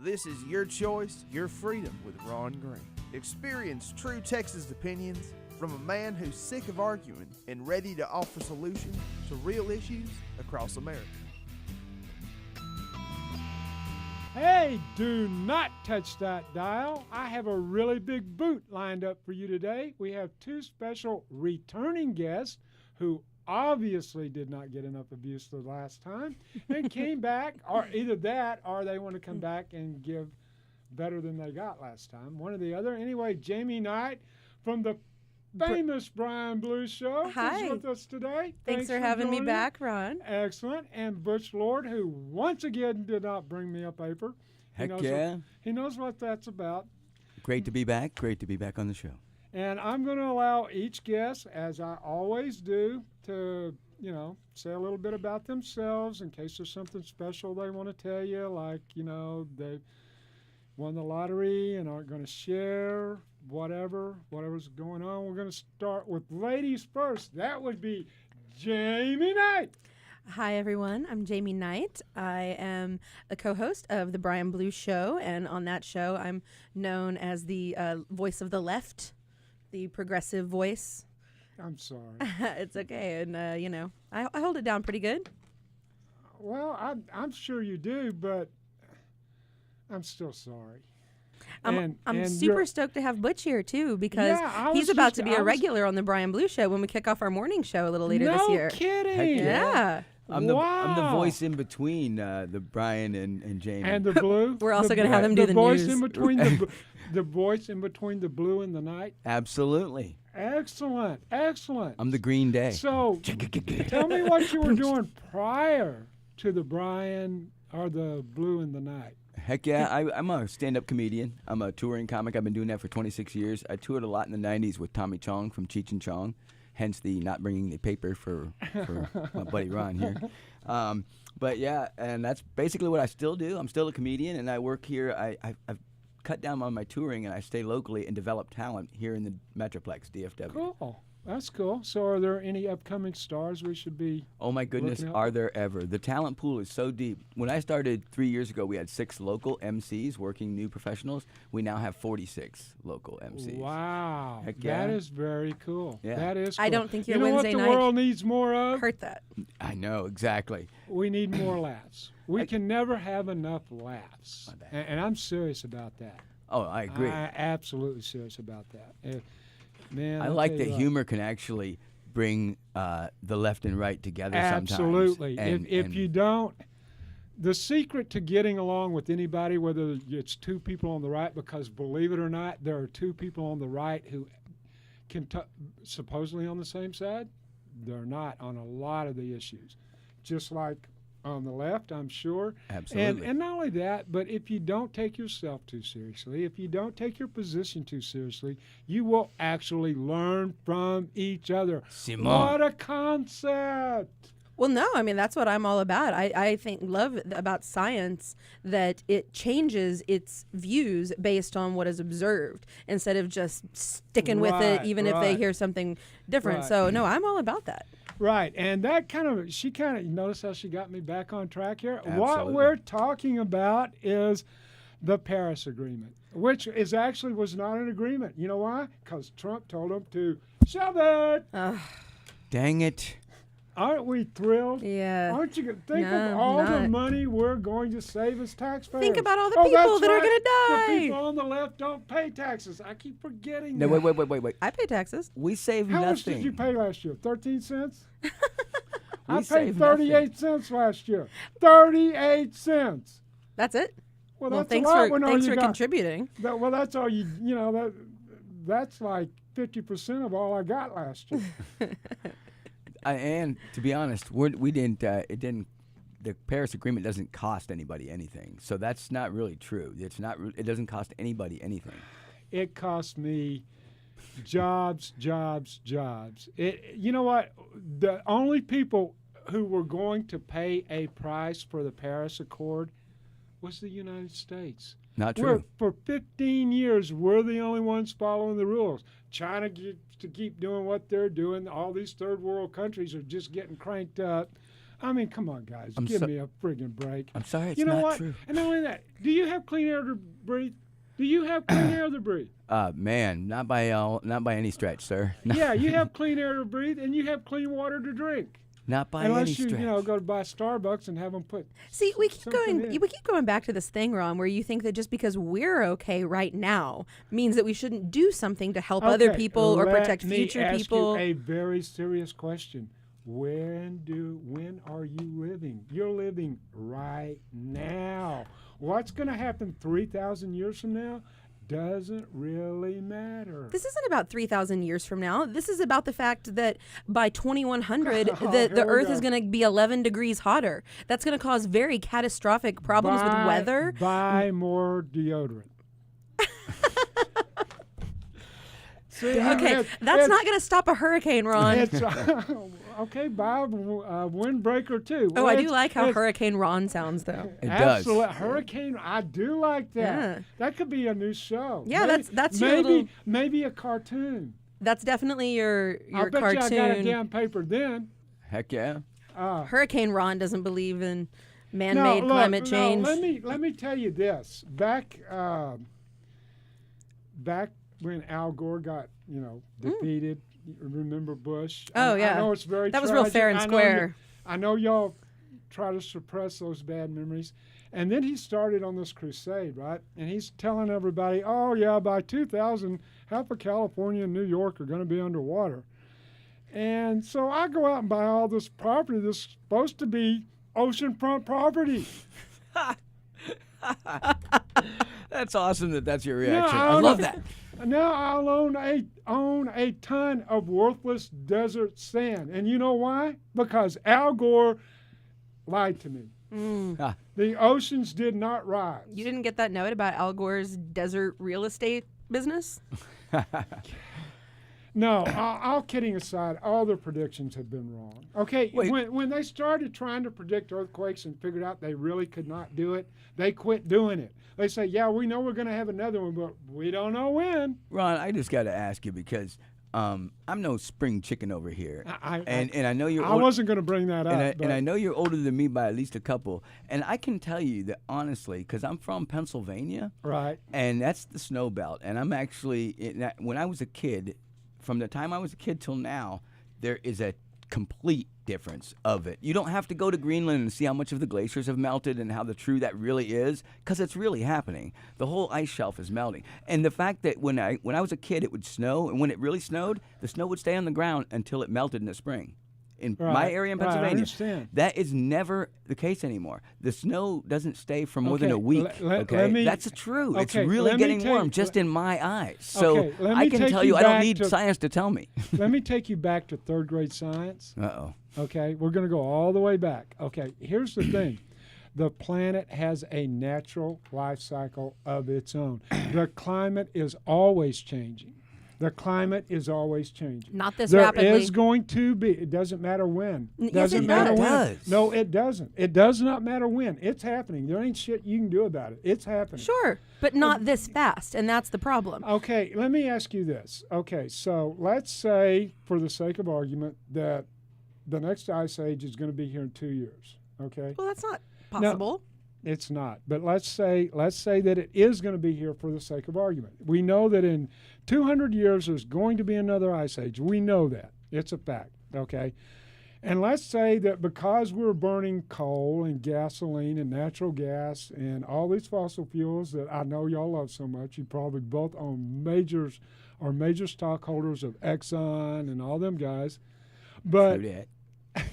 This is Your Choice, Your Freedom with Ron Green. Experience true Texas opinions from a man who's sick of arguing and ready to offer solutions to real issues across America. Hey, do not touch that dial. I have a really big boot lined up for you today. We have two special returning guests who obviously did not get enough abuse the last time and came back, or either that or they want to come back and give better than they got last time. One or the other. Anyway, Jamie Knight from the famous Brian Blue Show Hi. is with us today. Thanks for having me joining. back, Ron. Excellent. And Butch Lord, who once again did not bring me a paper. Heck yeah. He knows what that's about. Great to be back. Great to be back on the show. And I'm going to allow each guest, as I always do, to, say a little bit about themselves in case there's something special they want to tell you, like, they won the lottery and aren't going to share, whatever's going on. We're going to start with ladies first. That would be Jamie Knight. Hi, everyone. I'm Jamie Knight. I am a co-host of The Brian Blue Show, and on that show, I'm known as the voice of the left, the progressive voice. I'm sorry. It's okay, and, I hold it down pretty good. Well, I'm sure you do, but I'm still sorry. I'm And super you're- stoked to have Butch here, too, because Yeah, he's about to be a regular on The Brian Blue Show when we kick off our morning show a little later this year. No kidding. Heck Yeah. I'm the Wow. voice in between the Brian and Jamie. And the blue. We're also the- gonna have him do the voice news. in between the voice in between the blue and the night. Absolutely. Excellent, excellent. I'm the Green Day. So, tell me what you were doing prior to the Brian or the blue and the night. Heck yeah. I'm a stand-up comedian. I'm a touring comic. I've been doing that for 26 years. I toured a lot in the 90s with Tommy Chong from Cheech and Chong, hence the not bringing the paper for my buddy Ron here. But yeah, and that's basically what I still do. I'm still a comedian, and I work here. I've cut down on my touring, and I stay locally and develop talent here in the Metroplex, DFW. Cool. That's cool. So, are there any upcoming stars we should be? Oh my goodness, Looking up. are there ever? The talent pool is so deep. When I started 3 years ago, we had 6 local MCs working new professionals. We now have 46 local MCs. Wow. Heck That yeah. is very cool. Yeah. That is cool. I don't think your you know Wednesday what night the world needs more of? Hurt that. I know, exactly. We need more laughs. We can never have enough laughs. My bad. And I'm serious about that. Oh, I agree. I'm absolutely serious about that. Man, I I'll like tell that you what. humor can actually bring the left and right together sometimes. Absolutely. And, if and you don't, the secret to getting along with anybody, whether it's two people on the right, because believe it or not, there are two people on the right who can supposedly on the same side. They're not on a lot of the issues. Just like on the left, I'm sure. Absolutely. And not only that, but if you don't take yourself too seriously, if you don't take your position too seriously, you will actually learn from each other. Simone. What a concept! Well, no, I mean, that's what I'm all about. I love about science that it changes its views based on what is observed instead of just sticking with it, Right, even if they right. hear something different. Right. So, no, I'm all about that. Right, and that she notice how she got me back on track here? What Absolutely. we're talking about is the Paris Agreement, which was not an agreement. You know why? Because Trump told them to shove it. Dang it. Aren't we thrilled? Yeah. Aren't you going to think No, of all the not. money we're going to save as taxpayers? Think about all the Oh, people that's that are right. gonna die. The people on the left don't pay taxes. I keep forgetting No, that. wait. I pay taxes. We save How nothing. much did you pay last year? 13 cents? We I paid save 38 nothing. cents last year. 38 cents. That's it. Well, Well, that's thanks a lot for when all thanks you for got. contributing. Well, that's all that's like 50% of all I got last year. And to be honest, we didn't. It didn't. The Paris Agreement doesn't cost anybody anything, so that's not really true. It's not. It doesn't cost anybody anything. It cost me jobs. You know what? The only people who were going to pay a price for the Paris Accord was the United States. Not true. For 15 years, we're the only ones following the rules. China to keep doing what they're doing. All these third world countries are just getting cranked up. I mean, come on, guys. I'm Give so- me a friggin' break. I'm sorry, it's You know not what? true. And not only that, do you have clean air to breathe? Do you have clean air to breathe? Man, not by any stretch, sir. No, Yeah, you have clean air to breathe, and you have clean water to drink. not by any Unless you, stretch. go to buy Starbucks and have them put. See, we keep something going. in. We keep going back to this thing, Ron, where you think that just because we're okay right now means that we shouldn't do something to help other Okay, people or let protect me future ask people. You a very serious question. When are you living? You're living right now. What's going to happen 3,000 years from now doesn't really matter. This isn't about 3,000 years from now. This is about the fact that by 2100, Oh, the here we Earth go. is going to be 11 degrees hotter. That's going to cause very catastrophic problems with weather. Buy more deodorant. See, Okay, that's not going to stop a hurricane, Ron. It's okay. Buy a windbreaker too. Oh, I do It's- like how it's- Hurricane Ron sounds, though. It does. Absolute hurricane. I do like that. Yeah. That could be a new show. Yeah, Maybe- that's your maybe little- maybe a cartoon. That's definitely your I bet cartoon. you I got a damn paper then. Heck yeah. Hurricane Ron doesn't believe in No, man-made look, climate no, change. let me tell you this. Back when Al Gore got defeated. You remember Bush? Oh, yeah. I know it's very That was real tragic. fair and I know square. I know y'all try to suppress those bad memories. And then he started on this crusade, right? And he's telling everybody, oh, yeah, by 2000, half of California and New York are going to be underwater. And so I go out and buy all this property that's supposed to be oceanfront property. That's awesome that's your Yeah, reaction. I I own love a- that. Now I'll own a ton of worthless desert sand. And you know why? Because Al Gore lied to me. Ah, The oceans did not rise. You didn't get that note about Al Gore's desert real estate business? No, all kidding aside, all the predictions have been wrong. Okay, Wait. when they started trying to predict earthquakes and figured out they really could not do it, they quit doing it. They say, yeah, we know we're going to have another one, but we don't know when. Ron, I just got to ask you because I'm no spring chicken over here. And I know you're I old, wasn't going to bring that up. and but I know you're older than me by at least a couple. And I can tell you that honestly, because I'm from Pennsylvania, right. and that's the snow belt. And I'm actually, when I was a kid, from the time I was a kid till now, there is a complete difference of it. You don't have to go to Greenland and see how much of the glaciers have melted and how true that really is, because it's really happening. The whole ice shelf is melting. And the fact that when I was a kid, it would snow, and when it really snowed, the snow would stay on the ground until it melted in the spring. In my Right, area in right, I Pennsylvania, understand. that is never the case anymore. The snow doesn't stay for more than Okay, a week. let Okay, me- that's true. It's okay, really let me getting take- warm just in my eyes. So Okay, let I me can take tell you you, I don't back need to- science to tell me. Let me take you back to third grade science. Uh-oh. Okay, we're going to go all the way back. Okay, here's the thing. The planet has a natural life cycle of its own. The climate is always changing. The climate is always changing. Not this There rapidly. is going to be. It doesn't matter when. Yes, Doesn't it matter does. when. It does. No, it doesn't. It does not matter when. It's happening. There ain't shit you can do about it. It's happening. Sure, but not this fast, and that's the problem. Okay, let me ask you this. Okay, so let's say, for the sake of argument, that the next ice age is going to be here in 2 years. Okay, Well, that's not possible. it's not. But let's say that it is going to be here for the sake of argument. We know that in 200 years there's going to be another ice age. We know that. It's a fact. Okay. And let's say that because we're burning coal and gasoline and natural gas and all these fossil fuels that I know y'all love so much, you probably both own major stockholders of Exxon and all them guys. But True that.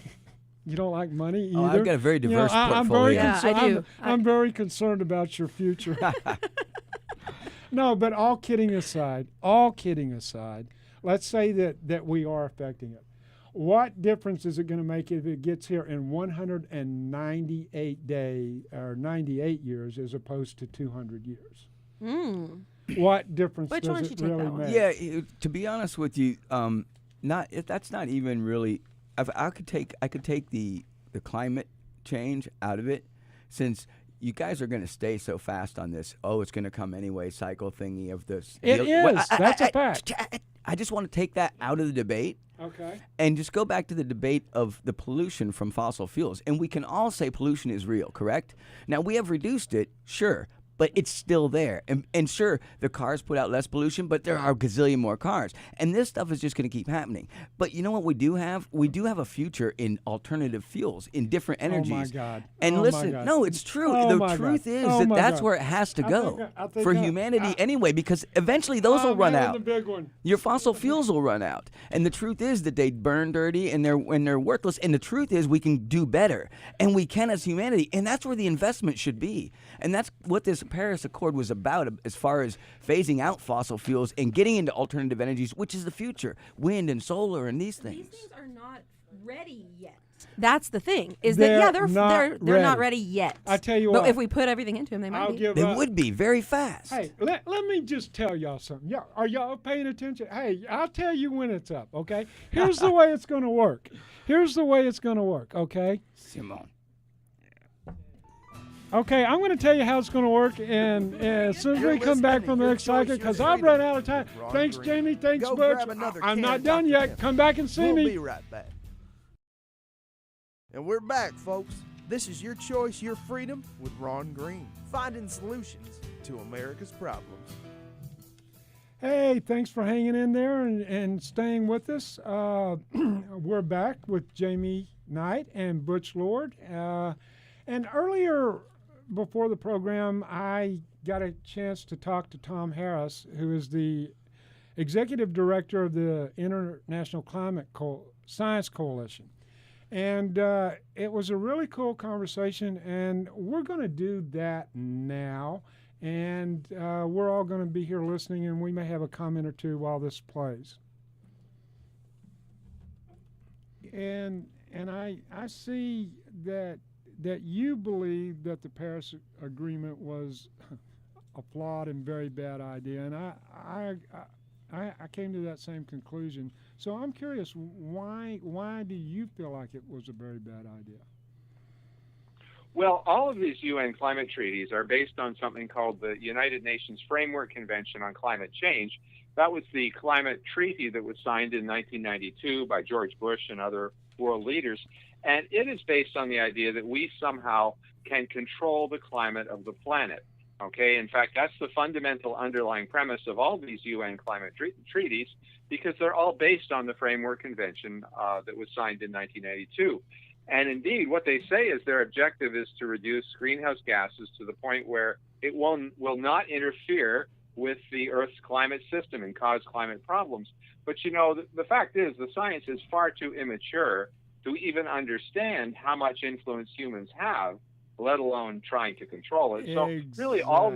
you don't like money either. Oh, I've got a very diverse I'm very portfolio. Yeah, I concerned. do. I'm very concerned about your future. No, but all kidding aside, let's say that we are affecting it. What difference is it going to make if it gets here in 98 years as opposed to 200 years? What difference Which one does don't it you take really that one? make? Yeah, to be honest with you, that's not even really. I could take the climate change out of it, since you guys are going to stay so fast on this. Oh, it's going to come anyway. Cycle thingy of this. It is. That's a fact. I just want to take that out of the debate. Okay. And just go back to the debate of the pollution from fossil fuels. And we can all say pollution is real, correct? Now, we have reduced it, sure, but it's still there. And sure, the cars put out less pollution, but there are a gazillion more cars. And this stuff is just going to keep happening. But you know what we do have? We do have a future in alternative fuels, in different energies. Oh, my God. And Oh, listen, my God. no, it's true. Oh, the my truth God. is Oh, that my that's God. where it has to go I think for humanity anyway, because eventually those will run out. The big one. Your fossil fuels will run out. And the truth is that they burn dirty and they're worthless. And the truth is we can do better. And we can as humanity. And that's where the investment should be. And that's what this Paris Accord was about as far as phasing out fossil fuels and getting into alternative energies, which is the future. Wind and solar and these things. These things are not ready yet. That's the thing. Is that they're not ready yet. I tell you but what. if we put everything into them, they might be. They would be very fast. Hey, let me just tell y'all something. Are y'all paying attention? Hey, I'll tell you when it's up, okay? Here's the way it's going to work. Okay? Simone. Okay, I'm going to tell you how it's going to work, and as soon as we come back from the next cycle, because I've run out of time. Thanks, Jamie. Thanks, Go Butch. grab another I'm can not of done Dr. yet. Pepper. Come back and see We'll me. be right back. And we're back, folks. This is Your Choice, Your Freedom with Ron Green, finding solutions to America's problems. Hey, thanks for hanging in there and staying with us. We're back with Jamie Knight and Butch Lord. And earlier, before the program, I got a chance to talk to Tom Harris, who is the executive director of the International Climate Science Coalition. And it was a really cool conversation, and we're going to do that now. And we're all going to be here listening, and we may have a comment or two while this plays. And I see that you believe that the Paris Agreement was a flawed and very bad idea, and I came to that same conclusion. So I'm curious, why do you feel like it was a very bad idea? Well, all of these UN climate treaties are based on something called the United Nations Framework Convention on Climate Change. That was the climate treaty that was signed in 1992 by George Bush and other world leaders. And it is based on the idea that we somehow can control the climate of the planet. Okay, in fact, that's the fundamental underlying premise of all these UN climate treaties, because they're all based on the Framework Convention that was signed in 1992. And indeed, what they say is their objective is to reduce greenhouse gases to the point where it will not interfere with the Earth's climate system and cause climate problems. But you know, the fact is the science is far too immature to even understand how much influence humans have, let alone trying to control it. So really all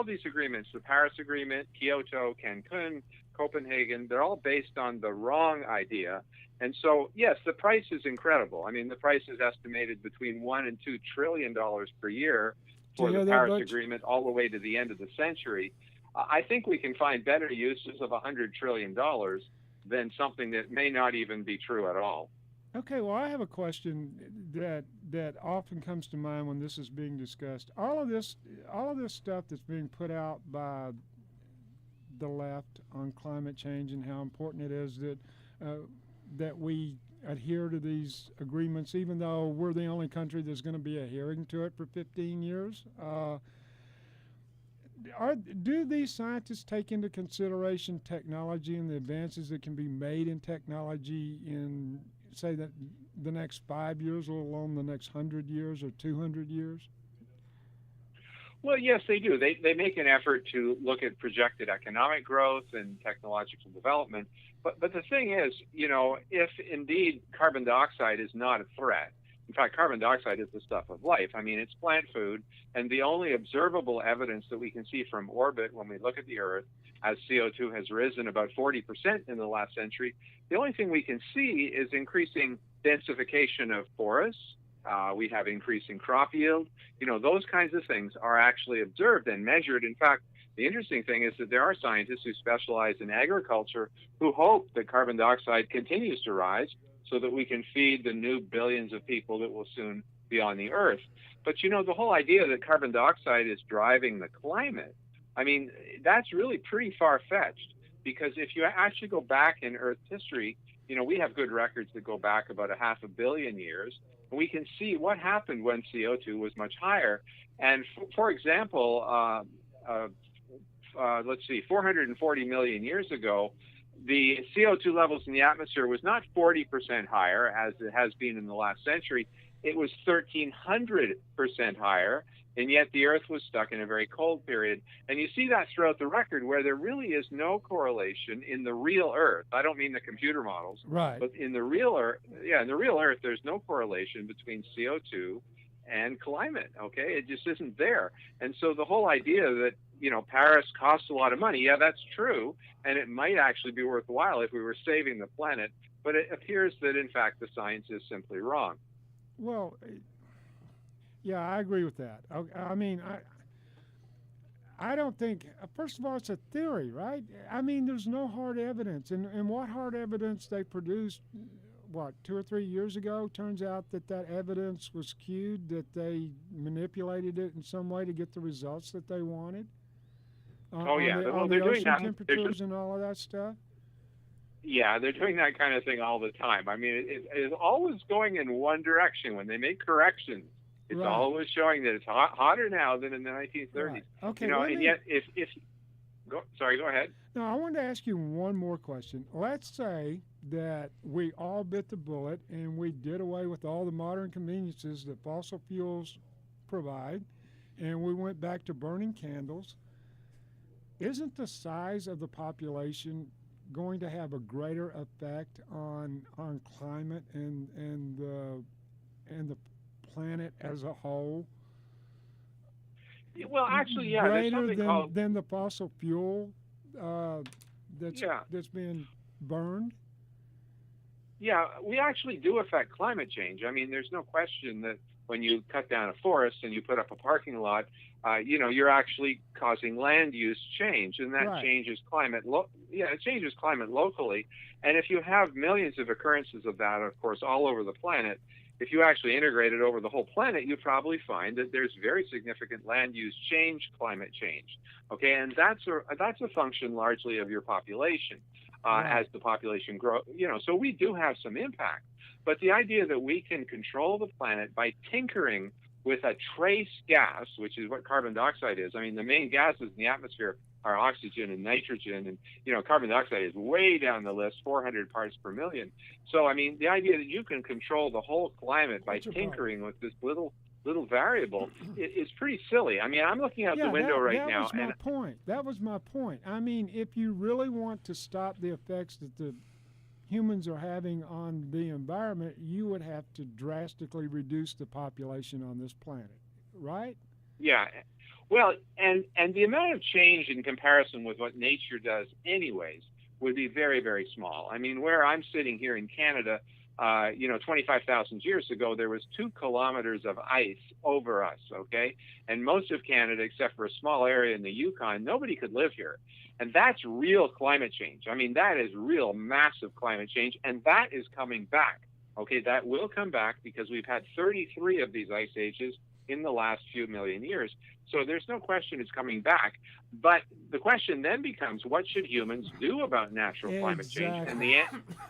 these agreements, the Paris Agreement, Kyoto, Cancun, Copenhagen, they're all based on the wrong idea. And so, yes, the price is incredible. I mean, the price is estimated between $1 and $2 trillion per year for the Paris Agreement all the way to the end of the century. I think we can find better uses of $100 trillion than something that may not even be true at all. Okay, well, I have a question that often comes to mind when this is being discussed. All of this stuff that's being put out by the left on climate change and how important it is that we adhere to these agreements, even though we're the only country that's going to be adhering to it for 15 years. Do these scientists take into consideration technology and the advances that can be made in technology in, say, that the next 5 years, let alone the next 100 years or 200 years? Well, yes, they do. They make an effort to look at projected economic growth and technological development. But the thing is, you know, if indeed carbon dioxide is not a threat, in fact, carbon dioxide is the stuff of life. I mean, it's plant food, and the only observable evidence that we can see from orbit when we look at the Earth, as CO2 has risen about 40% in the last century, the only thing we can see is increasing densification of forests. We have increasing crop yield. You know, those kinds of things are actually observed and measured. In fact, the interesting thing is that there are scientists who specialize in agriculture who hope that carbon dioxide continues to rise so that we can feed the new billions of people that will soon be on the Earth. But, you know, the whole idea that carbon dioxide is driving the climate, I mean, that's really pretty far-fetched, because if you actually go back in Earth's history, we have good records that go back about 500 million years, and we can see what happened when CO2 was much higher. And for example, let's see, 440 million years ago, the CO2 levels in the atmosphere was not 40% higher as it has been in the last century. It was 1,300% higher, and yet the Earth was stuck in a very cold period. And you see that throughout the record, where there really is no correlation in the real Earth. I don't mean the computer models, Right. but in the real Earth, in the real Earth, there's no correlation between CO2 and climate. Okay, it just isn't there. And so the whole idea that Paris costs a lot of money, yeah, that's true, and it might actually be worthwhile if we were saving the planet. But it appears that in fact the science is simply wrong. Well, yeah, I agree with that. I mean, I don't think, first of all, it's a theory, right? I mean, there's no hard evidence. And what hard evidence they produced, 2 or 3 years ago, turns out that evidence was skewed, that they manipulated it in some way to get the results that they wanted. They're doing ocean that. temperatures and all of that stuff. Yeah, they're doing that kind of thing all the time. I mean, it is always going in one direction. When they make corrections, it's Right. always showing that it's hotter now than in the 1930s. Right. Okay. And yet, if go ahead. No, I wanted to ask you one more question. Let's say that we all bit the bullet and we did away with all the modern conveniences that fossil fuels provide, and we went back to burning candles. Isn't the size of the population going to have a greater effect on climate and the planet as a whole? Well, actually, yeah, there's greater something than the fossil fuel that's being burned? Yeah, we actually do affect climate change. I mein, there's no question that when you cut down a forest and you put up a parking lot, you're actually causing land use change, and that Right. changes climate. It changes climate locally. And if you have millions of occurrences of that, of course, all over the planet, if you actually integrate it over the whole planet, you probably find that there's very significant land use change, climate change. Okay, and that's a function largely of your population. As the population grows, so we do have some impact. But the idea that we can control the planet by tinkering with a trace gas, which is what carbon dioxide is. I mean, the main gases in the atmosphere are oxygen and nitrogen, and carbon dioxide is way down the list, 400 parts per million. So I mean, the idea that you can control the whole climate by tinkering with this little variable is pretty silly. I mean, I'm looking out the window right now. That was my point. I mean, if you really want to stop the effects that the humans are having on the environment, you would have to drastically reduce the population on this planet, right? Yeah. Well, and the amount of change in comparison with what nature does anyways would be very, very small. I mean, where I'm sitting here in Canada, 25,000 years ago, there was 2 kilometers of ice over us, okay? And most of Canada, except for a small area in the Yukon, nobody could live here. And that's real climate change. I mean, that is real massive climate change, and that is coming back, okay? That will come back because we've had 33 of these ice ages in the last few million years. So there's no question it's coming back. But the question then becomes, what should humans do about natural climate change? And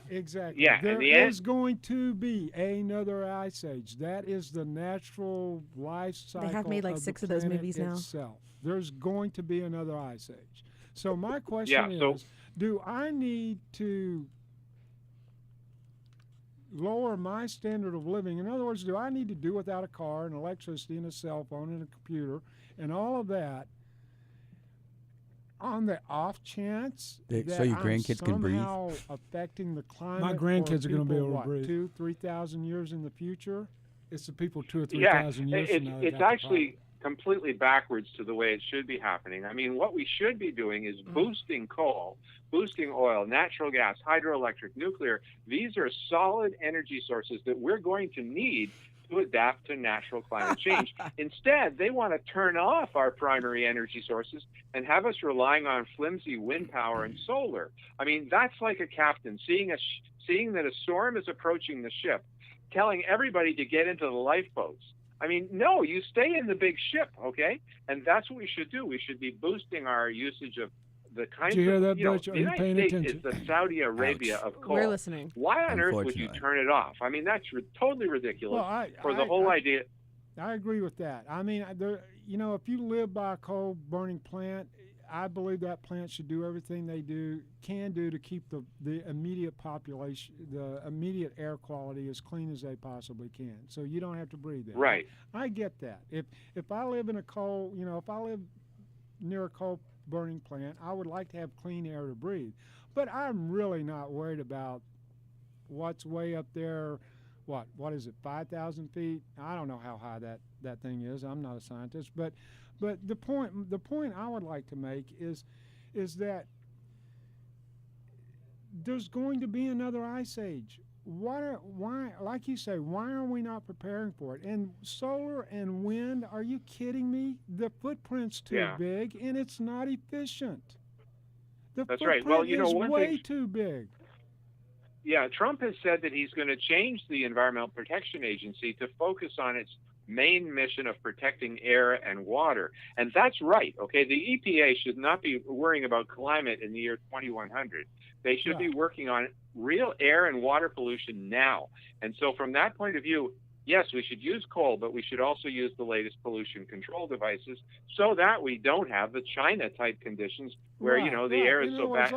Exactly. Yeah, there is going to be another ice age. That is the natural life cycle. They have made like 6 of those movies now. There's going to be another ice age. So my question is, do I need to lower my standard of living? In other words, do I need to do without a car and electricity and a cell phone and a computer and all of that on the off chance that so your grandkids can breathe? somehow affecting the climate? My grandkids are going to be able to breathe. 2,000-3,000 years in the future? It's the people 2,000 or 3,000 years from now. It's actually completely backwards to the way it should be happening. I mean, what we should be doing is boosting coal, boosting oil, natural gas, hydroelectric, nuclear. These are solid energy sources that we're going to need to adapt to natural climate change. Instead, they want to turn off our primary energy sources and have us relying on flimsy wind power and solar. I mean, that's like a captain seeing that a storm is approaching the ship, telling everybody to get into the lifeboats. I mean, no, you stay in the big ship, okay? And that's what we should do. We should be boosting our usage of the kinds Did you hear of, that, you know, Butch? the Are you United paying States attention? is the Saudi Arabia Ouch. of coal. We're listening. Why on earth would you Unfortunately. turn it off? I mean, that's totally ridiculous Well, for the whole idea. I agree with that. I mean, you know, if you live by a coal burning plant, I believe that plant should do everything they can do to keep the immediate population, the immediate air quality as clean as they possibly can. So you don't have to breathe that. Right. I get that. If I live in a coal, you know, if I live near a coal burning plant, I would like to have clean air to breathe. But I'm really not worried about what's way up there. What is it, 5,000 feet? I don't know how high that thing is. I'm not a scientist, but the point I would like to make is that there's going to be another ice age. Why, like you say, why are we not preparing for it? And solar and wind, are you kidding me? The footprint's too big, and it's not efficient. That's right. Well, you know, is one way thing, too big. Yeah, Trump has said that he's going to change the Environmental Protection Agency to focus on its main mission of protecting air and water. And that's right, okay? The EPA should not be worrying about climate in the year 2100. They should be working on real air and water pollution now. And so from that point of view, yes, we should use coal, but we should also use the latest pollution control devices so that we don't have the China-type conditions where, you know, the air is so bad.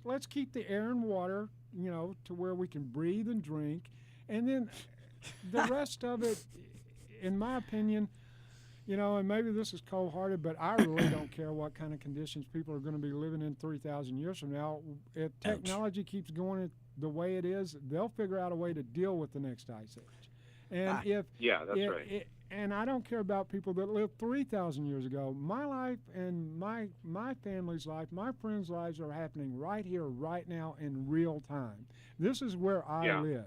Let's keep the air and water, you know, to where we can breathe and drink. And then the rest of it, in my opinion, you know, and maybe this is cold-hearted, but I really don't care what kind of conditions people are going to be living in 3,000 years from now. If technology keeps going the way it is, they'll figure out a way to deal with the next ice age. And right. And I don't care about people that lived 3,000 years ago. My life and my family's life, my friends' lives are happening right here, right now, in real time. This is where I live.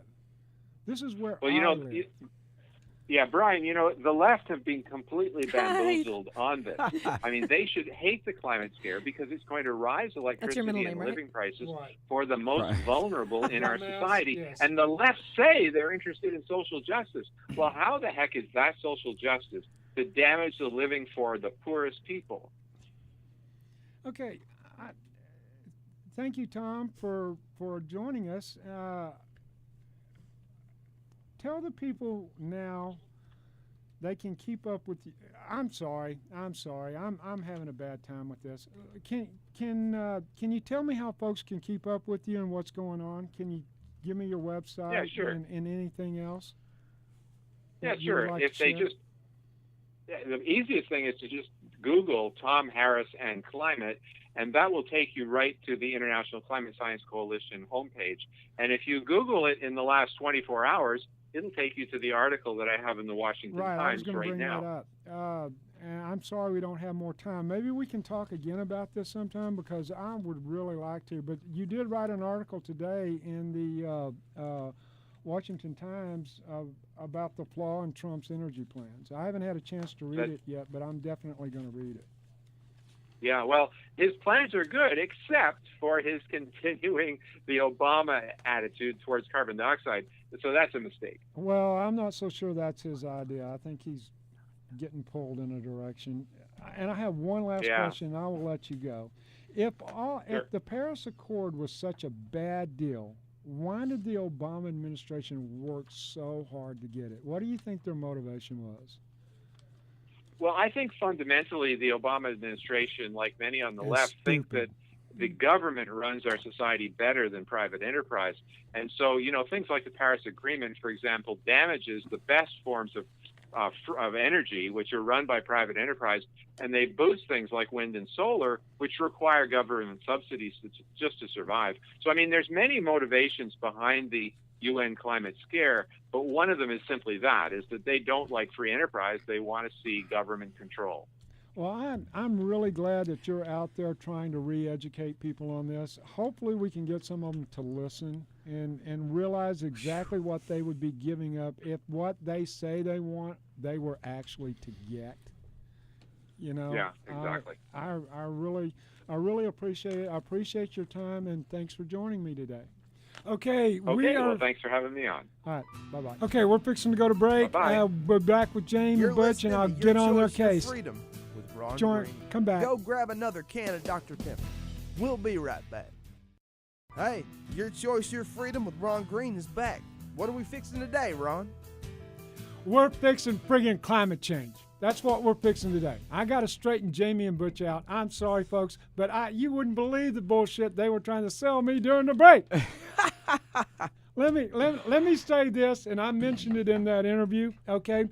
This is where I live. Yeah, Brian, you know, the left have been completely bamboozled on this. I mean, they should hate the climate scare because it's going to rise electricity and living prices for the most vulnerable in our society. Yes. And the left say they're interested in social justice. Well, how the heck is that social justice to damage the living for the poorest people? Okay. Thank you, Tom, for joining us. Tell the people now they can keep up with you. I'm sorry. I'm having a bad time with this. Can you tell me how folks can keep up with you and what's going on? Can you give me your website? Yeah, sure. And anything else? Yeah, sure. If they just, the easiest thing is to just Google Tom Harris and climate, and that will take you right to the International Climate Science Coalition homepage. And if you Google it in the last 24 hours, it'll take you to the article that I have in the Washington Times I was going to bring now. that up. And I'm sorry we don't have more time. Maybe we can talk again about this sometime because I would really like to. But you did write an article today in the Washington Times about the flaw in Trump's energy plans. I haven't had a chance to read it yet, but I'm definitely going to read it. Yeah, well, his plans are good, except for his continuing the Obama attitude towards carbon dioxide. So that's a mistake. Well, I'm not so sure that's his idea. I think he's getting pulled in a direction. And I have one last question, and I will let you go. If the Paris Accord was such a bad deal, why did the Obama administration work so hard to get it? What do you think their motivation was? Well, I think fundamentally the Obama administration, like many on the left, think that the government runs our society better than private enterprise. And so, you know, things like the Paris Agreement, for example, damages the best forms of energy, which are run by private enterprise, and they boost things like wind and solar, which require government subsidies just to survive. So, I mean, there's many motivations behind the UN climate scare, but one of them is simply that, is that they don't like free enterprise. They want to see government control. Well, I'm really glad that you're out there trying to re-educate people on this. Hopefully we can get some of them to listen and realize exactly what they would be giving up if what they say they want, they were actually to get. You know? Yeah, exactly. I really appreciate it. I appreciate your time, and thanks for joining me today. Okay, we Okay, are. well, thanks for having me on. All right, bye-bye. Okay, we're fixing to go to break. Bye-bye. We're back with Jamie You're and Butch, listening and I'll to get Your on their Choice, Your case. Freedom with Ron Join, Green. come back. Go grab another can of Dr. Pepper. We'll be right back. Hey, Your Choice, Your Freedom with Ron Green is back. What are we fixing today, Ron? We're fixing friggin' climate change. That's what we're fixing today. I got to straighten Jamie and Butch out. I'm sorry, folks, but you wouldn't believe the bullshit they were trying to sell me during the break. Let me say this, and I mentioned it in that interview, okay?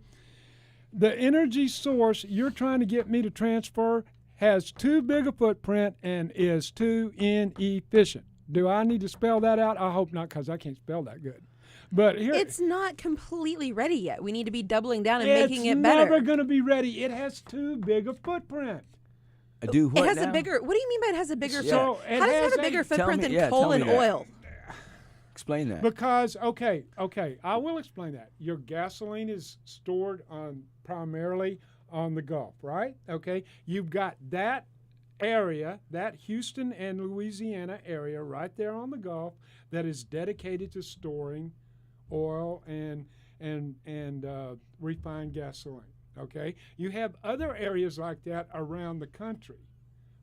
The energy source you're trying to get me to transfer has too big a footprint and is too inefficient. Do I need to spell that out? I hope not, because I can't spell that good. But here, It's not completely ready yet. We need to be doubling down and making it it's better. never going to be ready. It has too big a footprint. Do what It has now? a bigger. What do you mean by it has a bigger? So footprint? it How does it has have a bigger a- Tell footprint me- than yeah, coal tell me and that. oil? Explain that. Because, okay, I will explain that. Your gasoline is stored primarily on the Gulf, right? Okay, you've got that area, that Houston and Louisiana area right there on the Gulf that is dedicated to storing oil and refined gasoline. Okay, you have other areas like that around the country.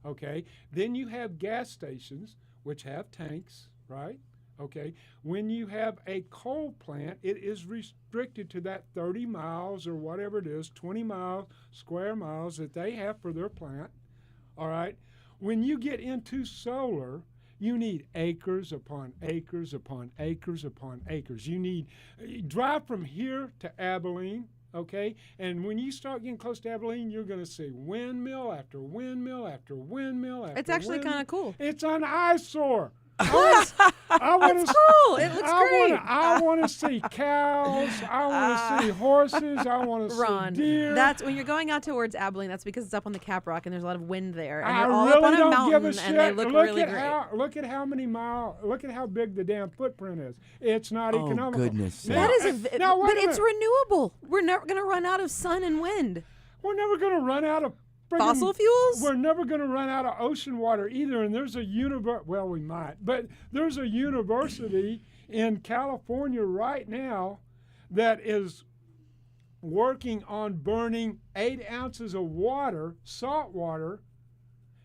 Okay, then you have gas stations which have tanks, right? Okay, when you have a coal plant, it is restricted to that 30 miles or whatever it is, 20 square miles that they have for their plant. All right, when you get into solar, you need acres upon acres upon acres upon acres. You drive from here to Abilene, okay? And when you start getting close to Abilene, you're going to see windmill after windmill after windmill after It's actually windmill. kind of cool. It's an eyesore. What? I want It's to. cool. It looks great. I want to see cows. I want to see horses. I want to Ron, see deer. that's when you're going out towards Abilene. That's because it's up on the Cap Rock and there's a lot of wind there, and I you're all really up on a don't mountain, give a shit. and they look really great. Look at how many miles. Look at how big the damn footprint is. It's not Oh, economical. goodness Now, That is now, wait but a it's minute. renewable. We're never going to run out of sun and wind. We're never going to run out of friggin- Fossil fuels? We're never going to run out of ocean water either. And there's a well, we might, but there's a university in California right now that is working on burning 8 ounces of water, salt water,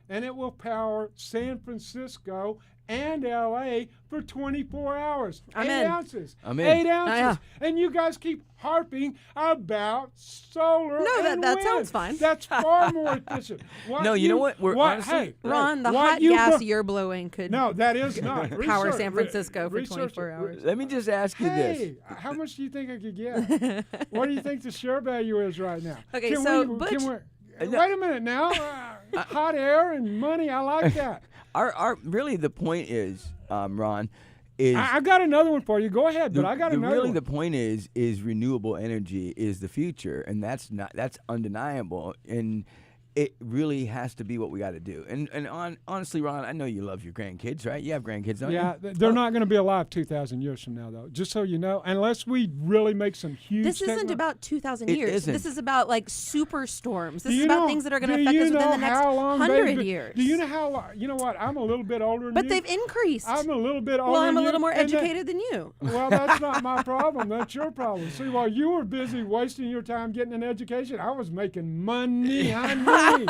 and it will power San Francisco and LA for 24 hours. I'm 8 in. ounces. I'm in. 8 ounces. yeah. And you guys keep harping about solar. No, and that wind. sounds fine. That's far more efficient. No, you know what? We're honestly- hey, Ron, the what hot you gas bur- you're blowing could No, that is not. power Research- San Francisco for research 24 it. hours. Let me just ask you this. Hey, how much do you think I could get? What do you think the share value is right now? Okay, Can so we, Butch- can we, No. wait a minute now. Hot air and money, I like that. Our really the point is, Ron, is I got another one for you. Go ahead, but I got another really one. the point is renewable energy is the future, and that's undeniable, and it really has to be what we got to do. And honestly, Ron, I know you love your grandkids, right? You have grandkids, don't Yeah, you? they're not going to be alive 2,000 years from now, though. Just so you know, unless we really make some huge. This isn't techno- about 2,000 It years. isn't. This is about like superstorms. This Do is you about know- things that are going to do affect you us within know the next how long 100 years. Do you know how long? You know what? I'm a little bit older than But you. they've increased. I'm a little bit older Well, I'm than a you, little more and that- educated than you. Well, that's not my problem. That's your problem. See, while you were busy wasting your time getting an education, I was making money, honey.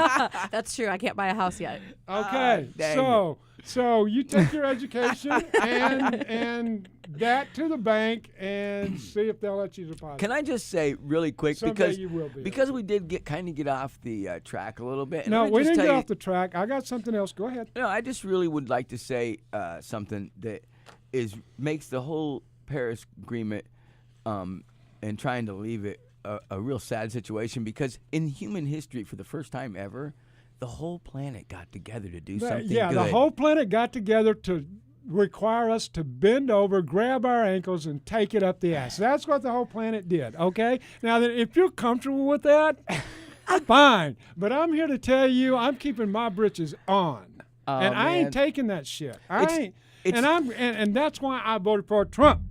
That's true. I can't buy a house yet. Okay, dang so you take your education and that to the bank and see if they'll let you deposit. Can I just say really quick Someday you will be. because we did get off the track a little bit. and No, let me we just didn't tell get you- off the track. I got something else. Go ahead. No, I just really would like to say something that makes the whole Paris Agreement and trying to leave it a real sad situation, because in human history, for the first time ever, the whole planet got together to do something Yeah, good. the whole planet got together to require us to bend over, grab our ankles, and take it up the ass. That's what the whole planet did, okay? Now, if you're comfortable with that, fine. But I'm here to tell you I'm keeping my britches on. Oh, and I man. ain't taking that shit. It's- And that's why I voted for Trump.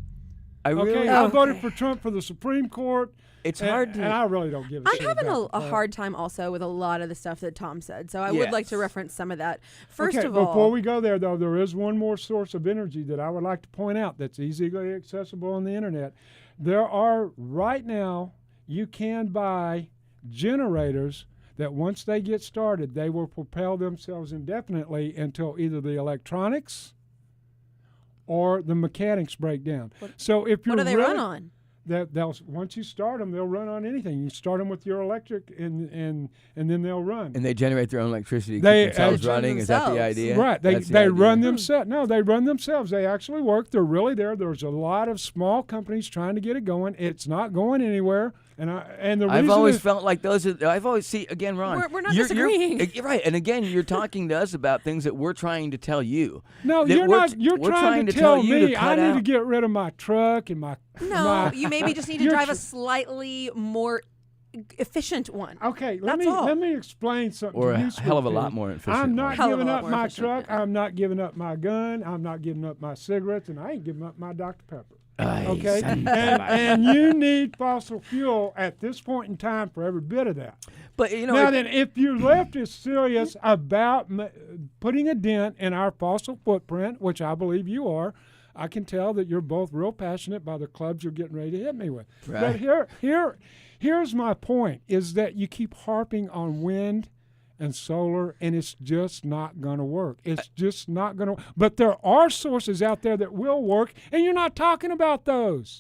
I Okay, really, I voted for Trump for the Supreme Court, It's hard to. And I really don't give a I'm shit having about a the hard time also with a lot of the stuff that Tom said, so I would like to Yes. reference some of that. First okay, of all, before we go there, though, there is one more source of energy that I would like to point out that's easily accessible on the internet. There are, right now, you can buy generators that once they get started, they will propel themselves indefinitely until either the electronics or the mechanics break down. So if you're what do they really, run on? they'll once you start them, they'll run on anything. You start them with your electric, and then they'll run. And they generate their own electricity to They- keep themselves They run running. Is that the themselves. idea? Right, That's the they idea. run themselves. No, they run themselves. They actually work. They're really there. There's a lot of small companies trying to get it going. It's not going anywhere. And the reason I've always is, felt like those. I've always see again, Ron. We're not you're disagreeing. right, and again, you're talking to us about things that we're trying to tell you. no, that you're we're- not. You're we're trying to tell tell you to me I cut need to out. get rid of my truck and my. No, my- you maybe just need to You're drive a tr- slightly more efficient one. Okay, let That's all. me explain something. Or to a you, hell of a sweet lot pea. more efficient I'm one. not Hell of a giving lot up more my efficient, truck. yeah. I'm not giving up my gun. I'm not giving up my cigarettes, and I ain't giving up my Dr. Pepper. Ay, Okay, son of a- and you need fossil fuel at this point in time for every bit of that. But you know, Now then, if your left is serious about putting a dent in our fossil footprint, which I believe you are, I can tell that you're both real passionate by the clubs you're getting ready to hit me with. Right. But here's my point: is that you keep harping on wind and solar, and it's just not going to work. It's just not going to. But there are sources out there that will work, and you're not talking about those.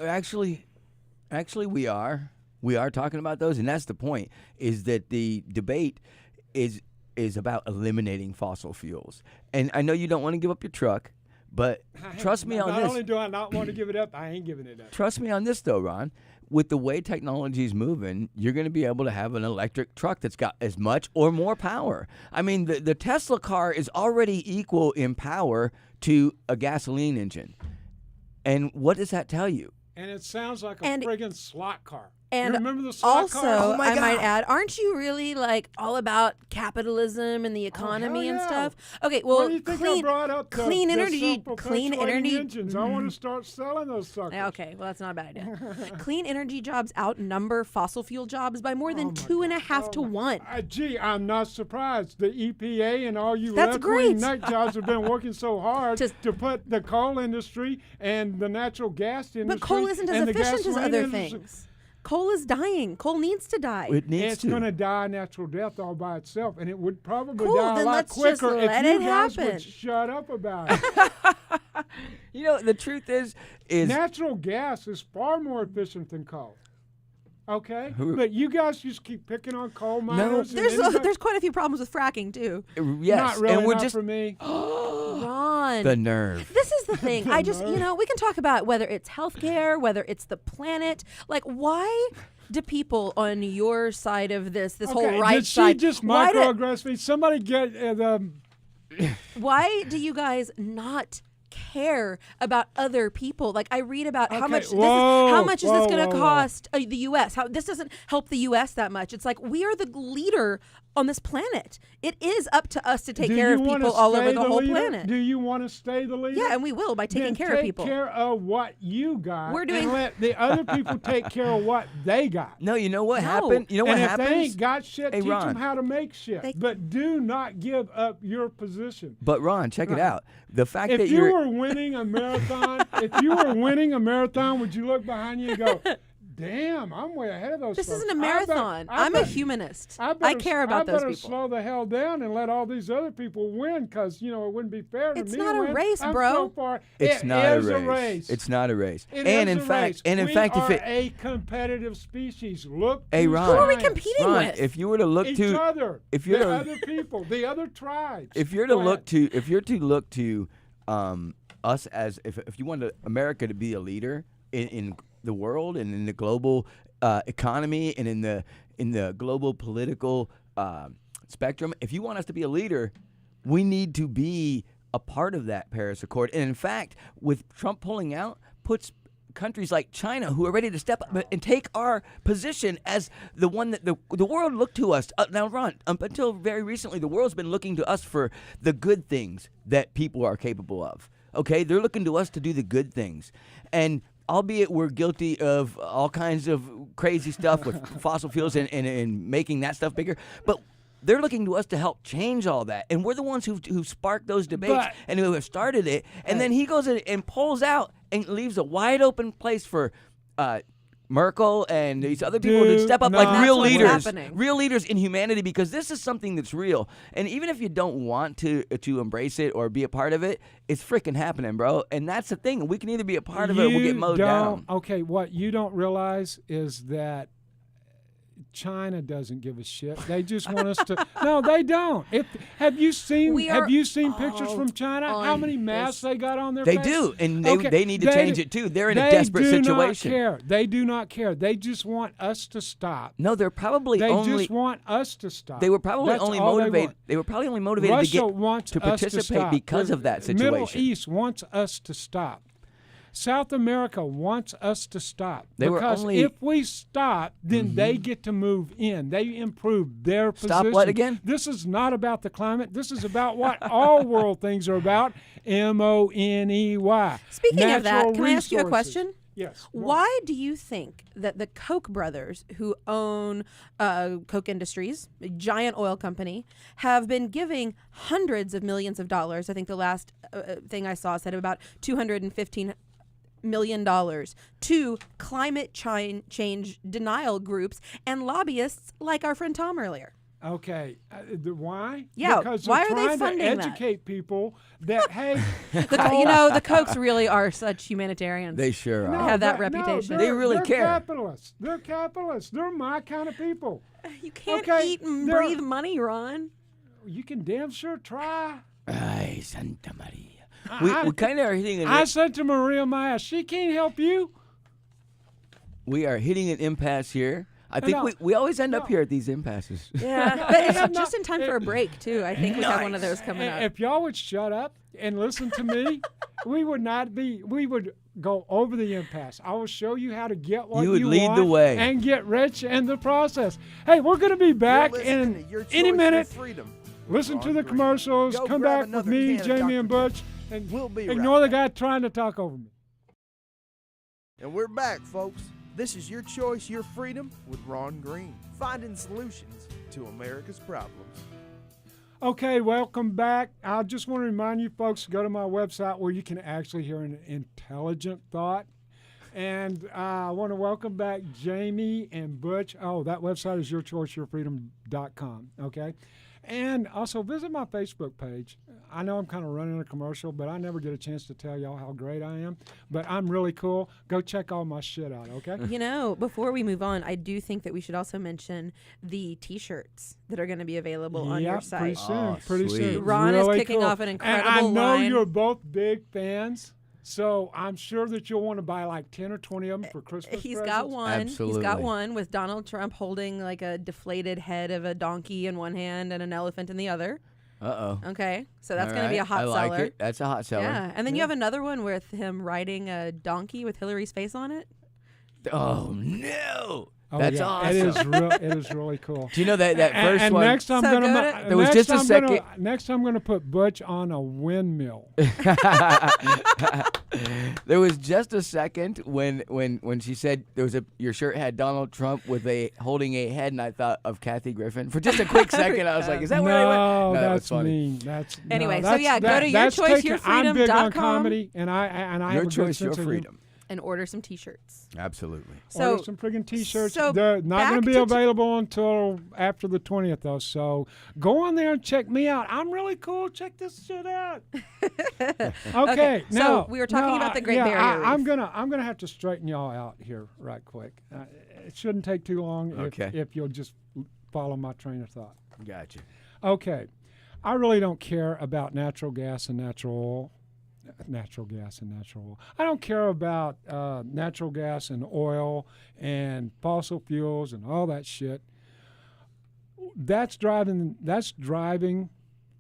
Actually, we are. We are talking about those, and that's the point. Is that the debate is about eliminating fossil fuels? And I know you don't want to give up your truck, but trust me on Not this. only do I not want to give it up, I ain't giving it up. Trust me on this, though, Ron. With the way technology is moving, you're going to be able to have an electric truck that's got as much or more power. I mean, the Tesla car is already equal in power to a gasoline engine. And what does that tell you? And it sounds like a And- friggin' slot car. And you remember the slot also, cars? Oh my I might God. add, aren't you really like all about capitalism and the economy and yeah. stuff? Okay, well, Why do you think I clean, brought up clean the energy, self-perpetuating clean energy. engines? I want to start selling those suckers. Yeah, okay, well, that's not a bad idea. Clean energy jobs outnumber fossil fuel jobs by more than Oh my 2.5 God. to 1. Gee, I'm not surprised. The EPA and all you That's left-wing great. nut jobs have been working so hard To- to put the coal industry and the natural gas industry. But coal isn't as and the efficient as gasoline other industry. things. Coal is dying. Coal needs to die. It needs It's to. going to die a natural death all by itself, and it would probably Cool, die a then lot let's just quicker let if you it guys happen. would shut up about it. You know, the truth is Natural gas is far more efficient than coal. Okay, Who- but you guys just keep picking on coal miners. and There's anybody- there's quite a few problems with fracking too. yes, not really and we're not just for me. Ron. the nerve. This is the thing. I just, we can talk about whether it's healthcare, whether it's the planet. Like, why do people on your side of this whole Okay, right did she side, just why do, microaggress me? Somebody get the. why do you guys not care about other people? Like, I read about how Okay, much whoa, how much is this whoa, going whoa, to whoa. cost the U.S. How this doesn't help the U.S. that much. It's like we are the leader on this planet. It is up to us to take Do care you of wanna people all over stay the whole leader? planet. Do you want to stay the leader? Yeah, and we will by taking Then care of people. Take care of what you got. We're doing- and let the other people take care of what they got. No, you know what No. happened? You know what and if happens? they ain't got shit, Hey, teach Ron. them how to make shit. They- But do not give up your position. But Ron, check it out. The fact that If you you're were winning a marathon, would you look behind you and go, "Damn, I'm way ahead of those." This folks. isn't a marathon. I I'm a bet- humanist. I, I better, care about I those better people. slow the hell down and let all these other people win, because it wouldn't be fair to It's me. not to a win. race, I'm bro. So far. it's It not is a race. It's not a race. It and is in a fact, race. and in We fact, are if it, a competitive species. Look. Hey, to Ron. Who are we science. competing Ron, with? if you were to look Each to other. if you're the to- other people, the other tribes. if you're to Go look ahead. to if you're to look to us as if you wanted America to be a leader in the world and in the global economy and in the global political spectrum, if you want us to be a leader, we need to be a part of that Paris Accord. And in fact, with Trump pulling out, puts countries like China, who are ready to step up and take our position as the one that the world looked to us. Now, Ron, up until very recently, the world's been looking to us for the good things that people are capable of. Okay, they're looking to us to do the good things, and albeit we're guilty of all kinds of crazy stuff with fossil fuels and making that stuff bigger, but they're looking to us to help change all that, and we're the ones who sparked those debates and who have started it. And then he goes and pulls out and leaves a wide open place for Merkel and these other people to step up like real leaders in humanity, because this is something that's real. And even if you don't want to embrace it or be a part of it, it's freaking happening, bro. And that's the thing. We can either be a part of it or we'll get mowed down. Okay, what you don't realize is that China doesn't give a shit. They just want us to. No, they don't. Have you seen pictures from China? How many masks they got on their face? They do, and they need to change it too. They're in a desperate situation. They do not care. They do not care. They just want us to stop. No, they're probably They just want us to stop. They were probably only motivated. They were probably only motivated Russia to participate because of that situation. The Middle East wants us to stop. South America wants us to stop, because if we stop, then they get to move in. They improve their position. Stop what again? This is not about the climate. This is about what all world things are about. MONEY. Speaking of that, can I ask you a question? Yes. Why do you think that the Koch brothers, who own Koch Industries, a giant oil company, have been giving hundreds of millions of dollars? I think the last thing I saw said about $215 million to climate change denial groups and lobbyists like our friend Tom earlier. Okay, why? Yeah, because why are they're they trying funding to educate people that hey, the Kochs really are such humanitarians. They sure are. They have that reputation. They really care. Capitalists. They're capitalists. They're my kind of people. You can't eat and breathe money, Ron. You can damn sure try. Ay, Santa Maria. We kind of are hitting I said to Maria Maya, she can't help you. We are hitting an impasse here. I think we always end up here at these impasses. Yeah, but it's just in time for a break, too. I think we have one of those coming up. If y'all would shut up and listen to me, we would go over the impasse. I will show you how to get what you want. You would lead the way. And get rich in the process. Hey, we're going to be back in any minute. Listen to the commercials. Come back with me, Jamie, and Butch. And we'll be ignore the guy trying to talk over me. And we're back, folks. This is Your Choice, Your Freedom with Ron Green, finding solutions to America's problems. Okay, welcome back. I just want to remind you folks to go to my website where you can actually hear an intelligent thought. And I want to welcome back Jamie and Butch. Oh, that website is yourchoiceyourfreedom.com, okay? And also visit my Facebook page. I know I'm kind of running a commercial, but I never get a chance to tell y'all how great I am. But I'm really cool. Go check all my shit out, okay? You know, before we move on, I do think that we should also mention the T-shirts that are going to be available on your site. Pretty soon. Ron really is kicking off an incredible and I know line. You're both big fans. So I'm sure that you'll want to buy like 10 or 20 of them for Christmas He's presents. got one. Absolutely. He's got one with Donald Trump holding like a deflated head of a donkey in one hand and an elephant in the other. Uh-oh. Okay, so that's going to be a hot I seller. like it. That's a hot seller. Yeah, and then you have another one with him riding a donkey with Hillary's face on it. Oh, no. Oh, That's yeah. awesome. It is really cool. Do you know that first and one? Next I'm So gonna good. There was just a second. Next I'm gonna put Butch on a windmill. There was just a second when she said your shirt had Donald Trump holding a head, and I thought of Kathy Griffin for just a quick second. I was like, is that where they went? No, that was that's funny. mean. Anyway, that's, go to that's taken- I'm big on yourchoiceyourfreedom.com comedy, and I have Your a good choice, sense your of humor. freedom. and order some T-shirts. Absolutely. So Order some friggin' T-shirts. so They're not going back to be to available until after the 20th, though. So go on there and check me out. I'm really cool. Check this shit out. Okay. so Now, we were talking about the Great Barrier I'm Reef. gonna have to straighten y'all out here right quick. It shouldn't take too long if you'll just follow my train of thought. Gotcha. Okay. I really don't care about natural gas and natural oil. I don't care about natural gas and oil and fossil fuels and all that shit. That's driving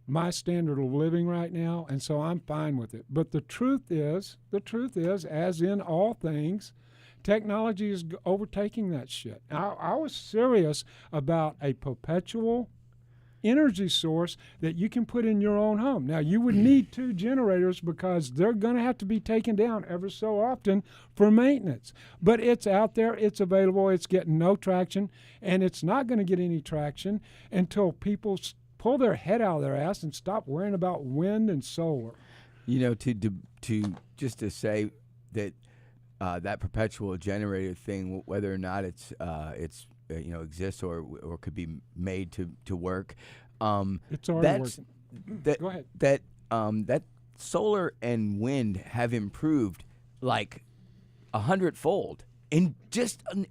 my standard of living right now, and so I'm fine with it. But the truth is, as in all things, technology is overtaking that shit. I was serious about a perpetual energy source that you can put in your own home. Now, you would need 2 generators because they're going to have to be taken down ever so often for maintenance. But it's out there, it's available, it's getting no traction, and it's not going to get any traction until people pull their head out of their ass and stop worrying about wind and solar. You know, to say that that perpetual generator thing, whether or not it's exists or could be made to work. It's already working. Go ahead. That solar and wind have improved like 100-fold in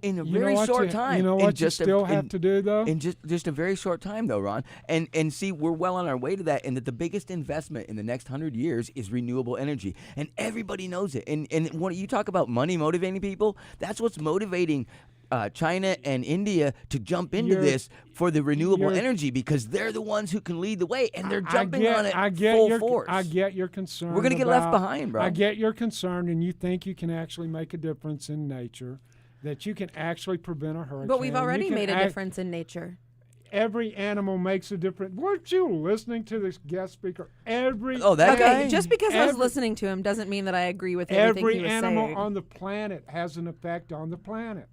a very short time. You know what you still have to do though? In just a very short time though, Ron. And see, we're well on our way to that, and that the biggest investment in the next 100 years is renewable energy. And everybody knows it. And when you talk about money motivating people, that's what's motivating China and India to jump into this for the renewable energy, because they're the ones who can lead the way, and they're jumping on it full force. I get your concern. We're going to get left behind, bro. I get your concern, and you think you can actually make a difference in nature, that you can actually prevent a hurricane. But we've already made a difference in nature. Every animal makes a difference. Weren't you listening to this guest speaker? Guy? Just because I was listening to him doesn't mean that I agree with everything he was saying. Every animal on the planet has an effect on the planet.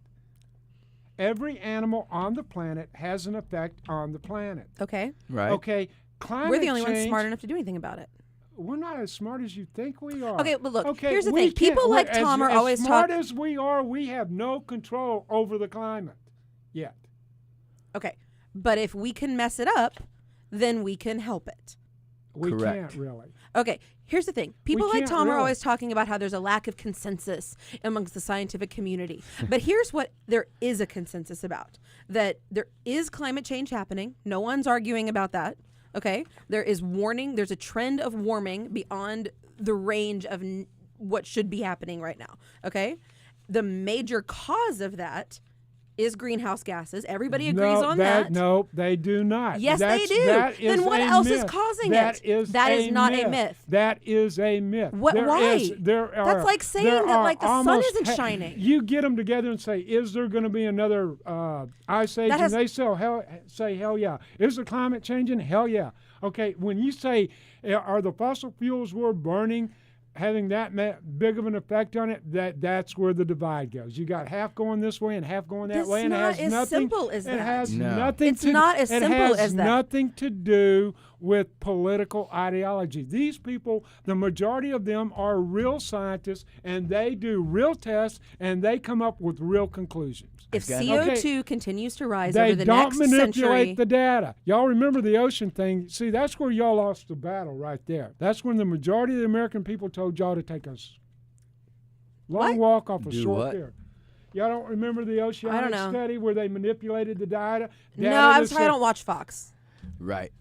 Every animal on the planet has an effect on the planet. Okay. Right. Okay. Climate We're the only change, ones smart enough to do anything about it. We're not as smart as you think we are. Okay, but look, okay, here's the thing. People like Tom are always talking. As smart as we are, we have no control over the climate yet. Okay. But if we can mess it up, then we can help it. We Correct. can't really. Okay, here's the thing. People like Tom are really. always talking about how there's a lack of consensus amongst the scientific community. But here's what there is a consensus about. That there is climate change happening. No one's arguing about that. Okay? There is warning. There's a trend of warming beyond the range of what should be happening right now. Okay? The major cause of that is greenhouse gases. Everybody agrees on that. No, they do not. Yes, they do. Then what else is causing it? That is not a myth. That is a myth. Why? That's like saying that like the sun isn't shining. You get them together and say, is there going to be another ice age? And they say hell yeah. Is the climate changing? Hell yeah. Okay, when you say, are the fossil fuels we're burning having that big of an effect on it, that's where the divide goes. You got half going this way and half going that way, and it has nothing. Simple as that. It has No. nothing. It's not as simple as that. It has nothing to do with political ideology. These people, the majority of them, are real scientists, and they do real tests, and they come up with real conclusions. If CO2 continues to rise they over the don't next manipulate century, the data. Y'all remember the ocean thing? See, that's where y'all lost the battle right there. That's when the majority of the American people told y'all to take a long walk off a short pier. Y'all don't remember the oceanic study where they manipulated the data? No, I'm sorry, I don't watch Fox. Right.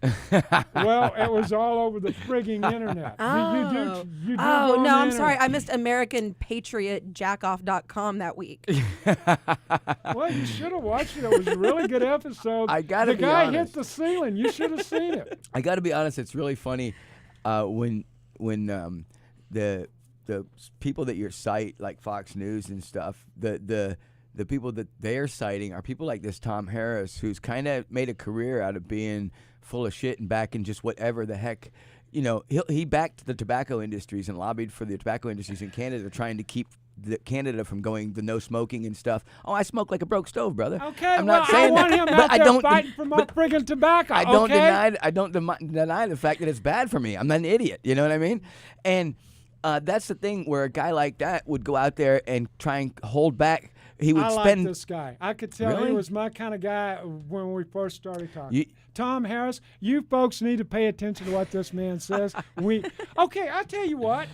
Well, it was all over the frigging internet. Oh, you no, I'm sorry. I missed AmericanPatriotJackoff.com that week. Well, you should have watched it. It was a really good episode. I gotta the be guy honest. hit the ceiling. You should have seen it. I got to be honest. It's really funny when the people that you cite, like Fox News and stuff, the people that they're citing are people like this Tom Harris, who's kind of made a career out of being full of shit and backing just whatever the heck. You know, he backed the tobacco industries and lobbied for the tobacco industries in Canada, trying to keep Canada from going the no smoking and stuff. Oh, I smoke like a broke stove, brother. Okay, I'm not saying I want that, him but out I there don't fighting for my friggin' tobacco. I don't okay? deny the fact that it's bad for me. I'm not an idiot. You know what I mean? And that's the thing where a guy like that would go out there and try and hold back. He would like this guy. I could tell Really? he was my kind of guy when we first started talking. Tom Harris, you folks need to pay attention to what this man says. Okay, I tell you what.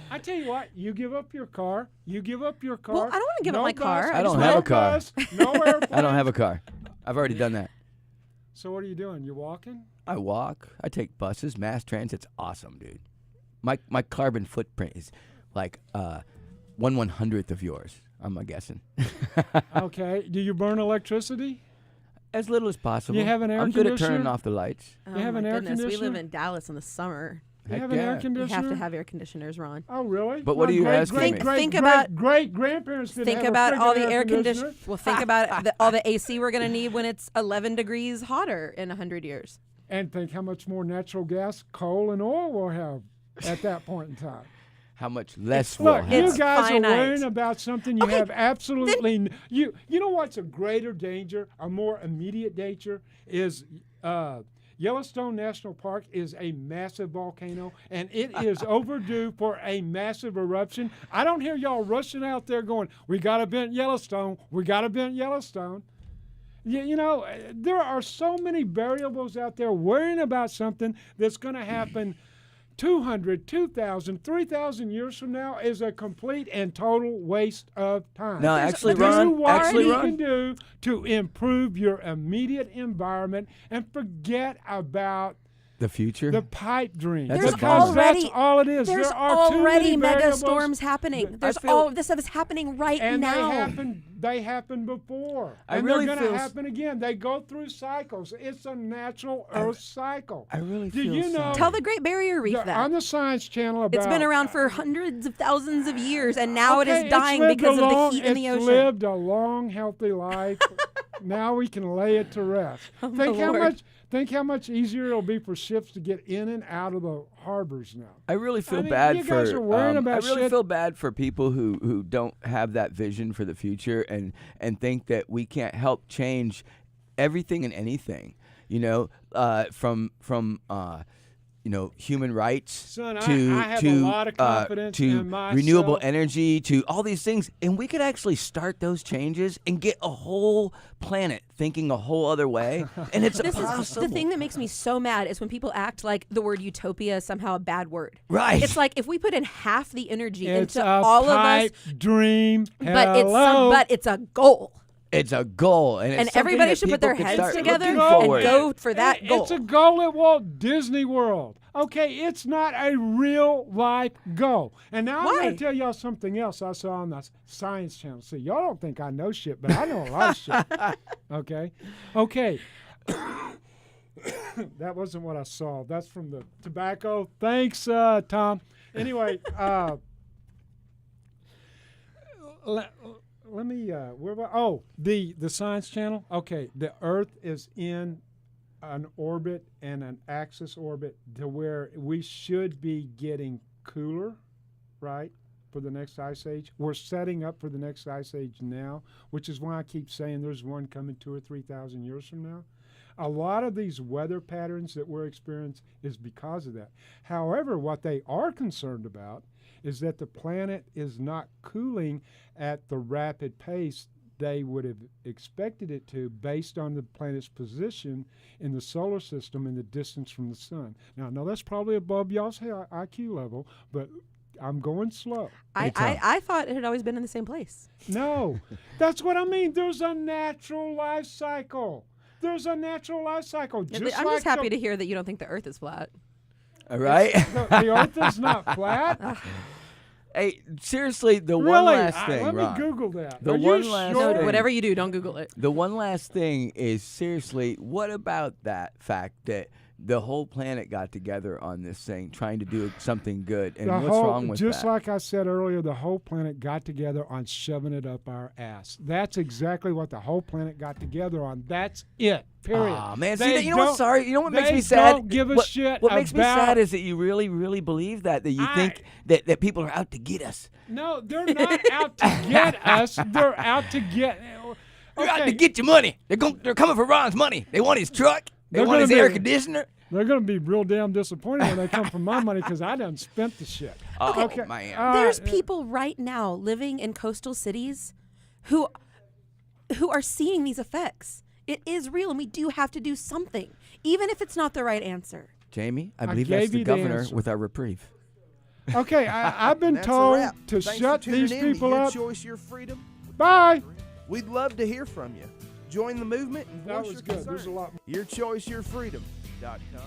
You give up your car. Well, I don't want to give up my car. I don't have a car. No airplane. I don't have a car. I've already done that. So what are you doing? You walking? I walk. I take buses. Mass transit's awesome, dude. My carbon footprint is like 1/100th of yours. I'm guessing. Okay. Do you burn electricity? As little as possible. You have an air I'm good at conditioner? turning off the lights. Oh, You have my an air goodness. We live conditioner? in Dallas in the summer. You Heck have an air yeah. We conditioner? have to have air conditioners, Ron. Oh, really? But what are you asking me? Think about- great grandparents didn't Think have about a all friggin' the air conditioner. conditioners. Well, think about all the AC we're going to need when it's 11 degrees hotter in 100 years. And think how much more natural gas, coal, and oil we'll have at that point in time. How much less we'll Look, have. you It's guys finite. are worrying about something you Okay, have absolutely you know what's a greater danger, a more immediate danger is Yellowstone National Park is a massive volcano, and it is overdue for a massive eruption. I don't hear y'all rushing out there going, "We got to vent Yellowstone. We got to vent Yellowstone." You know, there are so many variables out there worrying about something that's going to happen 200, 2,000, 3,000 years from now is a complete and total waste of time. No, actually, do Ron, what you can do to improve your immediate environment and forget about the future. the pipe dream. That's There's a bummer. already That's all it is. There's there are too already many mega variables, storms happening. There's feel- all this stuff is happening right and now. they happened before. I And really they're going feel to s- happen again. They go through cycles. It's a natural Earth cycle. I really Do feel you know? sorry. Tell the Great Barrier Reef the- that. on the Science Channel about It's been around for hundreds of thousands of years, and now it Okay, is it's dying lived because a of long- the heat in the It's ocean. lived a long, healthy life. Now we can lay it to rest. Oh, Think how much easier it'll be for ships to get in and out of the harbors now. I really feel mean, bad you for. guys are worrying about I really shit. feel bad for people who don't have that vision for the future and think that we can't help change everything and anything. You know, from human rights Son, to I have a lot of confidence to in myself. renewable energy to all these things, and we could actually start those changes and get a whole planet thinking a whole other way, and it's This possible. is the thing that makes me so mad is when people act like the word utopia is somehow a bad word. Right. It's like if we put in half the energy It's into a all of us, pipe dream. but Hello. it's a goal. It's a goal, and, it's And something everybody that should put people their can heads start together looking and forward. go for that goal. It's a goal at Walt Disney World. Okay, it's not a real life goal. And now I'm Why? going to tell y'all something else I saw on the Science Channel. See, y'all don't think I know shit, but I know a lot of shit. Okay. That wasn't what I saw. That's from the tobacco. Thanks, Tom. Anyway, let me where was, the Science Channel. Okay, the Earth is in an orbit and an axis orbit to where we should be getting cooler, right, for the next ice age. We're setting up for the next ice age now, which is why I keep saying there's one coming 2,000 or 3,000 years from now. A lot of these weather patterns that we're experiencing is because of that. However, what they are concerned about is that the planet is not cooling at the rapid pace they would have expected it to based on the planet's position in the solar system and the distance from the sun. Now, I know that's probably above y'all's IQ level, but I'm going slow. I thought it had always been in the same place. No, that's what I mean. There's a natural life cycle. Just I'm just like happy to hear that you don't think the Earth is flat. All right. the Earth is not flat. Hey, seriously, the Really? one last thing, Let Ron. me Google that. The Are one you last sure? thing. Whatever you do, don't Google it. The one last thing is, seriously, what about that fact that the whole planet got together on this thing, trying to do something good, and what's wrong with just that? like I said earlier, the whole planet got together on shoving it up our ass. That's exactly what the whole planet got together on. That's it. Period. Aw, man, They see, that, you know what's don't- sorry? You know what makes they me sad? don't give a what, shit What makes me about- sad is that you really, really believe that you think that people are out to get us. No, they're not out to get us. They're out to get. They're out to Okay, get your money. They're coming for Ron's money. They want his truck. They They're want his gonna air be- conditioner. they're going to be real damn disappointed when they come for my money because I done spent the shit. Oh, Okay. man. There's people right now living in coastal cities who are seeing these effects. It is real, and we do have to do something, even if it's not the right answer. Jamie, I I believe that's gave the you the governor answer. with our reprieve. Okay, I've been That's a told wrap. to Thanks shut for tuning these in to people Your up. Choice, Your Freedom. Bye. We'd love to hear from you. Join the movement and That voice was your good. There's a concerns. lot. YourChoiceYourFreedom.com.